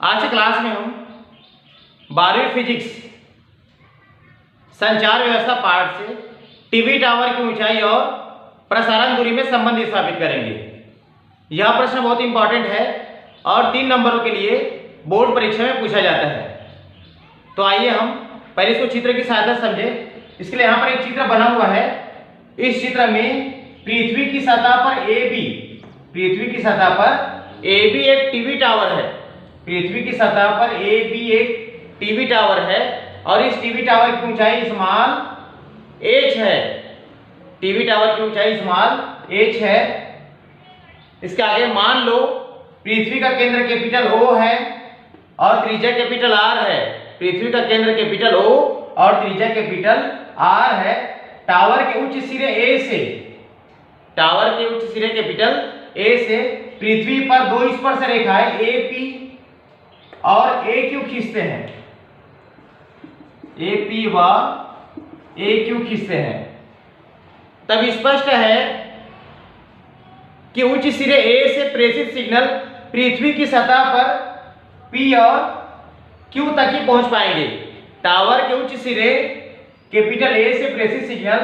आज के क्लास में हम 12वीं फिजिक्स संचार व्यवस्था पार्ट से टीवी टावर की ऊंचाई और प्रसारण दूरी में संबंध स्थापित करेंगे। यह प्रश्न बहुत इंपॉर्टेंट है और 3 नंबरों के लिए बोर्ड परीक्षा में पूछा जाता है। तो आइए हम पहले इसको चित्र की सहायता से समझें। इसके लिए यहाँ पर एक चित्र बना हुआ है। इस चित्र में पृथ्वी की सतह पर AB एक टीवी टावर है। पृथ्वी की सतह पर AB एक टीवी टावर है और इस टीवी टावर की ऊंचाई स्मॉल h है। टीवी टावर की ऊंचाई स्मॉल h है। इसके आगे मान लो पृथ्वी का केंद्र कैपिटल O है और त्रिज्या कैपिटल R है। पृथ्वी का केंद्र कैपिटल O और त्रिज्या कैपिटल R है। टावर के उच्च सिरे कैपिटल A से पृथ्वी पर 2 स्पर्श रेखाएं AP और AQ खींचते हैं। AP व AQ खींचते हैं। तब स्पष्ट है कि उच्च सिरे A से प्रेषित सिग्नल पृथ्वी की सतह पर P और Q तक ही पहुंच पाएंगे। टावर के उच्च सिरे कैपिटल A से प्रेषित सिग्नल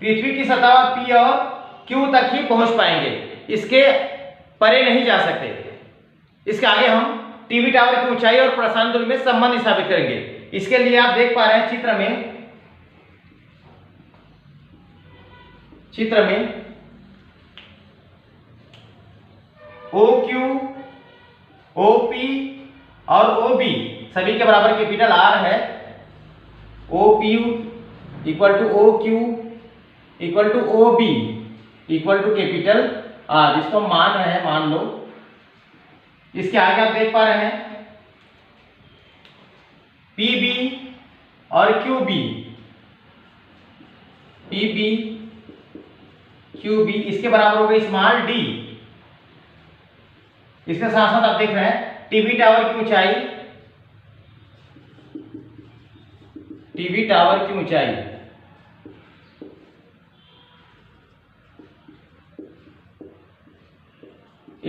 पृथ्वी की सतह पर P और Q तक ही पहुंच पाएंगे, इसके परे नहीं जा सकते। इसके आगे हम टीवी टावर की ऊंचाई और प्रसारण दूरी में संबंध स्थापित करेंगे। इसके लिए आप देख पा रहे हैं चित्र में OQ, OP और OB सभी के बराबर कैपिटल R है। OP equal to OQ equal to OB equal to capital R, इसको मान रहे हैं, मान लो। इसके आगे आप देख पा रहे हैं PB और QB, PB QB इसके बराबर हो गई स्मॉल d। इसके साथ साथ आप देख रहे हैं टीवी टावर की ऊंचाई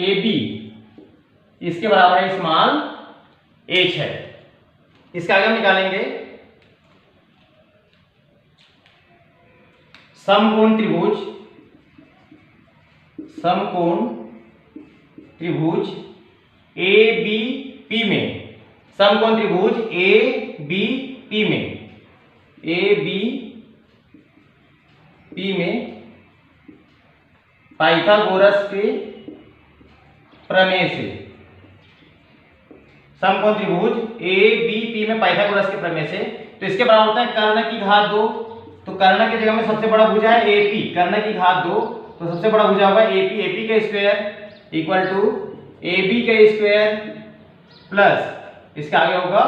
AB इसके बराबर है स्मॉल h है। इसके आगे हम निकालेंगे समकोण त्रिभुज ABP में, समकोण त्रिभुज ABP में पाइथागोरस के प्रमेय से, समकोण त्रिभुज ABP में पाइथागोरस के प्रमेय से, तो इसके बराबर होता है कर्ण की घात 2। तो कर्ण की जगह में सबसे बड़ा भुजा है AP, कर्ण की घात 2, तो सबसे बड़ा भुजा होगा AP का स्क्वायर इक्वल टू AB का स्क्वायर प्लस इसके आगे होगा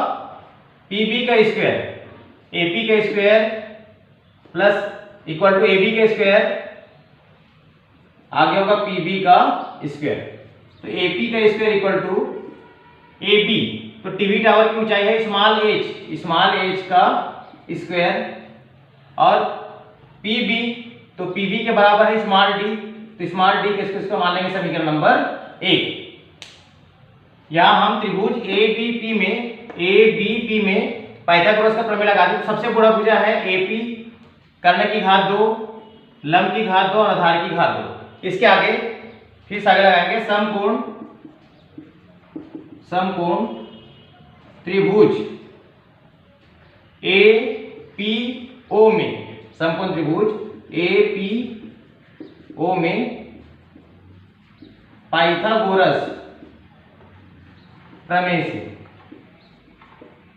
PB का स्क्वायर, AP का square plus equal to AB का स्क्वायर, आगे होगा PB का स्क्वायर। तो AP का स्क्वायर इक्वल टू AB, तो टीवी टावर की ऊंचाई है स्मॉल h का स्क्वायर और PB, तो PB के बराबर है स्मॉल d, तो स्मॉल d के इसको मान लेंगे समीकरण नंबर 1। यहां हम त्रिभुज ABP में पाइथागोरस का प्रमेय लगा दें। सबसे बड़ा भुजा है AP, कर्ण की घात 2, लंब की घात 2 और आधार की घात 2। इसके आगे फिर आगे लगाएंगे समकोण त्रिभुज APO में, समकोण त्रिभुज APO में पाइथागोरस प्रमेय से।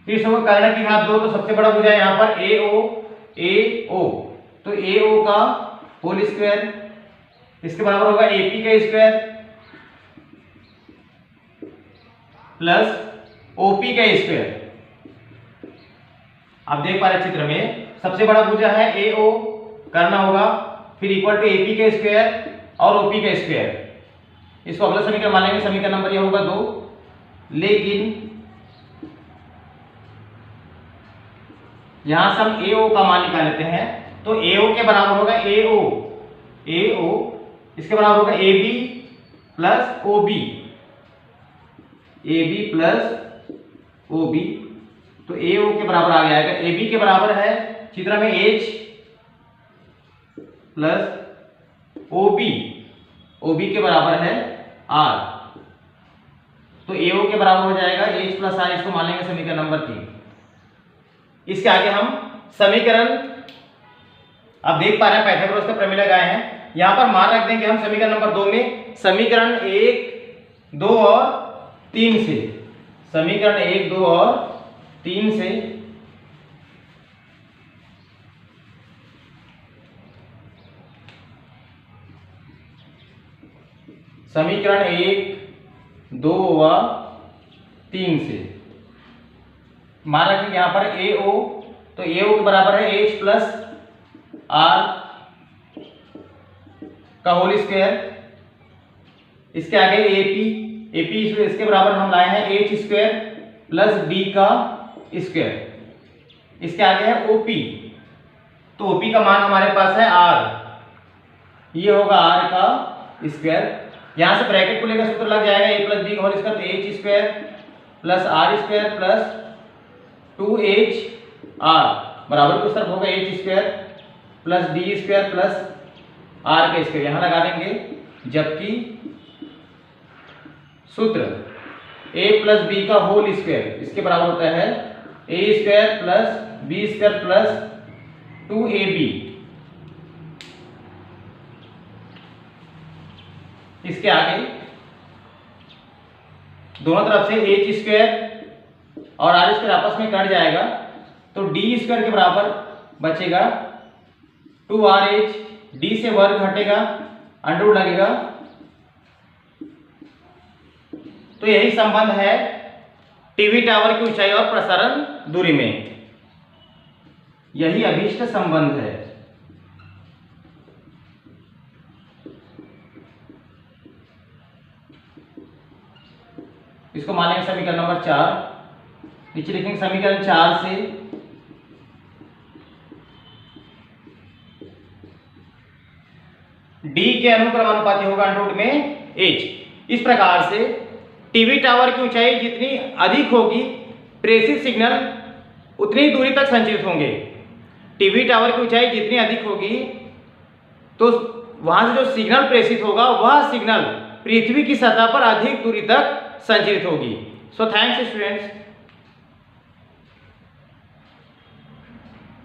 फिर समझो कर्ण की घात 2, तो सबसे बड़ा भुजा है यहाँ पर AO, तो AO का होल स्क्वायर, इसके बराबर होगा AP का स्क्वायर प्लस OP का स्क्वायर। आप देख पा रहे चित्र में सबसे बड़ा भुजा है AO, करना होगा फिर इक्वल टू AP का स्क्वायर और OP का स्क्वायर। इसको अगला समीकरण मानेंगे, समीकरण नंबर यह होगा 2। लेकिन यहां से हम AO का मान निकाल लेते हैं, तो AO के बराबर होगा AO इसके बराबर होगा AB plus OB, AB plus O B, तो ए ओ के बराबर आ जाएगा, ए बी के बराबर है चित्र में एच प्लस ओ बी के बराबर है आर, तो ए ओ के बराबर हो जाएगा एच प्लस आर, इसको मान लेंगे समीकरण नंबर 3। इसके आगे हम समीकरण अब देख पा रहे हैं पाइथागोरस का प्रमेय लगाए हैं, यहां पर मान रख देंगे हम समीकरण नंबर 2 में समीकरण 1, 2 और 3 से, समीकरण 1, 2 और 3 से समीकरण 1, 2 व 3 से मान रखेंगे यहां पर ए ओ, तो ए ओ के बराबर है एच प्लस आर का होल स्क्वायर, इसके आगे एपी इसके बराबर हम लाए हैं एच स्क्वायर प्लस बी का स्क्वायर, इसके आगे है ओपी, तो ओपी का मान हमारे पास है आर, ये होगा आर का स्क्वायर, यहां से ब्रैकेट को लेकर सूत्र लग जाएगा ए प्लस बी का होल स्क्वायर, तो h square plus r square plus 2h r बराबर को सब होगा h square plus d square plus r का स्क्वायर, यहां लगा देंगे, जबकि सूत्र a प्लस बी का होल स्क्वायर इसके बराबर होता है a square plus b square plus 2ab, इसके आगे दोनों तरफ से एच स्क्वायर और आर स्क्वायर आपस में कट जाएगा, तो डी स्क्वायर के बराबर बचेगा 2rh, डी से वर्ग घटेगा, अंडर लगेगा, तो यही संबंध है टीवी टावर की ऊंचाई और प्रसारण दूरी में, यही अभीष्ट संबंध है। इसको मान लेंगे समीकरण नंबर 4, नीचे लिखेंगे समीकरण 4 से D के अनुक्रमानुपाती होगा अंडर में H। इस प्रकार से टीवी टावर की ऊंचाई जितनी अधिक होगी प्रेषित सिग्नल उतनी दूरी तक संचरित होंगे, टीवी टावर की ऊंचाई जितनी अधिक होगी तो वहां से जो सिग्नल प्रेषित होगा वह सिग्नल पृथ्वी की सतह पर अधिक दूरी तक संचरित होगी। So thanks students.